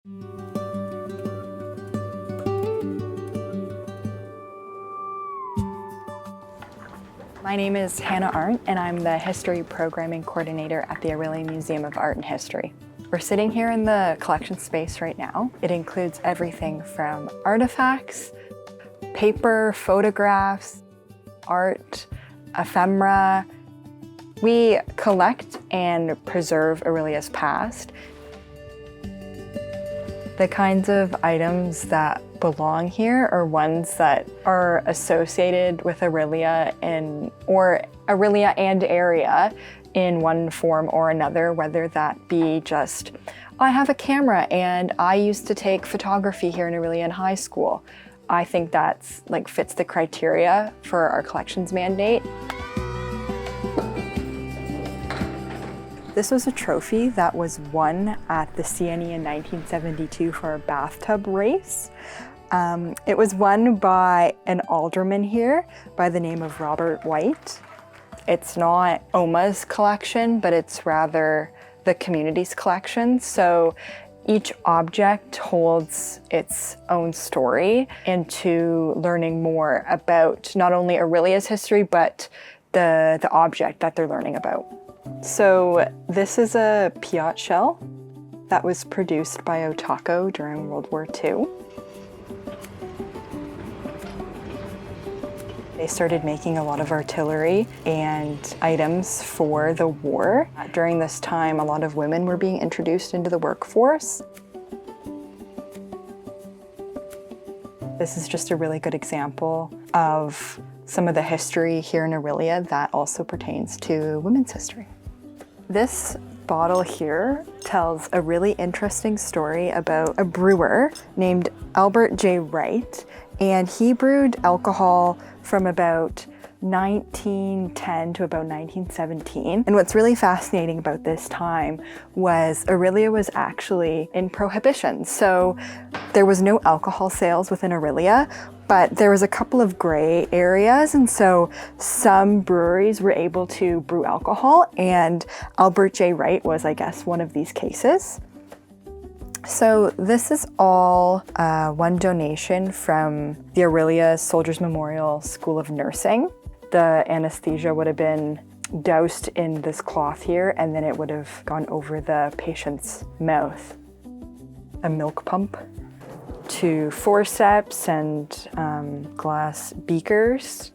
My name is Hannah Arndt, and I'm the History Programming Coordinator at the Orillia Museum of Art and History. We're sitting here in the collection space right now. It includes everything from artifacts, paper, photographs, art, ephemera. We collect and preserve Orillia's past. The kinds of items that belong here are ones that are associated with Orillia or Orillia and area in one form or another, whether that be just, I have a camera and I used to take photography here in Orillia in high school. I think that's fits the criteria for our collections mandate. This was a trophy that was won at the CNE in 1972 for a bathtub race. It was won by an alderman here by the name of Robert White. It's not OMAH's collection, but it's rather the community's collection. So each object holds its own story into learning more about not only Orillia's history, but the object that they're learning about. So this is a Piat shell that was produced by Otaco during World War II. They started making a lot of artillery and items for the war. During this time, a lot of women were being introduced into the workforce. This is just a really good example of some of the history here in Orillia that also pertains to women's history. This bottle here tells a really interesting story about a brewer named Albert J. Wright, and he brewed alcohol from about 1910 to about 1917. And what's really fascinating about this time was Orillia was actually in prohibition. So there was no alcohol sales within Orillia, but there was a couple of gray areas, and so some breweries were able to brew alcohol, and Albert J. Wright was, I guess, one of these cases. So this is all one donation from the Orillia Soldiers Memorial School of Nursing. The anesthesia would have been doused in this cloth here, and then it would have gone over the patient's mouth. A milk pump, to forceps and glass beakers.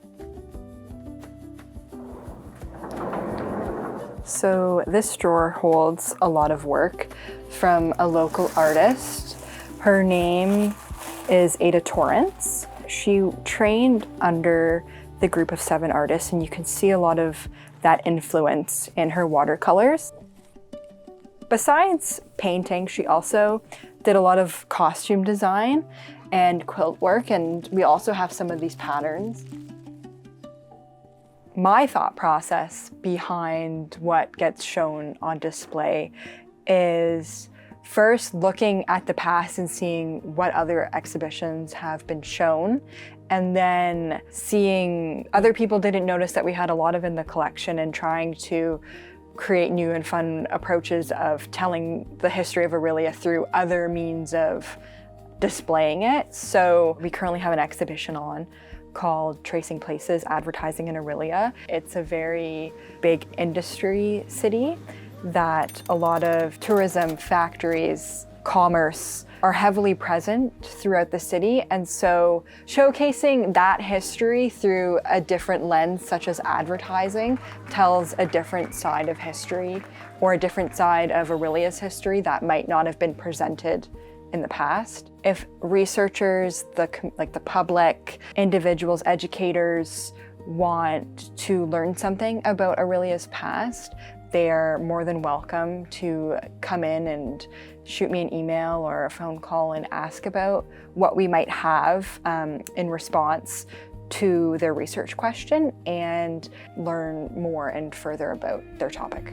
So this drawer holds a lot of work from a local artist. Her name is Ada Torrance. She trained under the group of 7 artists, and you can see a lot of that influence in her watercolors. Besides painting, she also did a lot of costume design and quilt work, and we also have some of these patterns. My thought process behind what gets shown on display is first looking at the past and seeing what other exhibitions have been shown, and then seeing other people didn't notice that we had a lot of in the collection and trying to create new and fun approaches of telling the history of Orillia through other means of displaying it. So we currently have an exhibition on called Tracing Places, Advertising in Orillia. It's a very big industry city that a lot of tourism, factories, commerce are heavily present throughout the city. And so showcasing that history through a different lens, such as advertising, tells a different side of history or a different side of Orillia's history that might not have been presented in the past. If researchers, the public, individuals, educators want to learn something about Orillia's past, they are more than welcome to come in and shoot me an email or a phone call and ask about what we might have in response to their research question and learn more and further about their topic.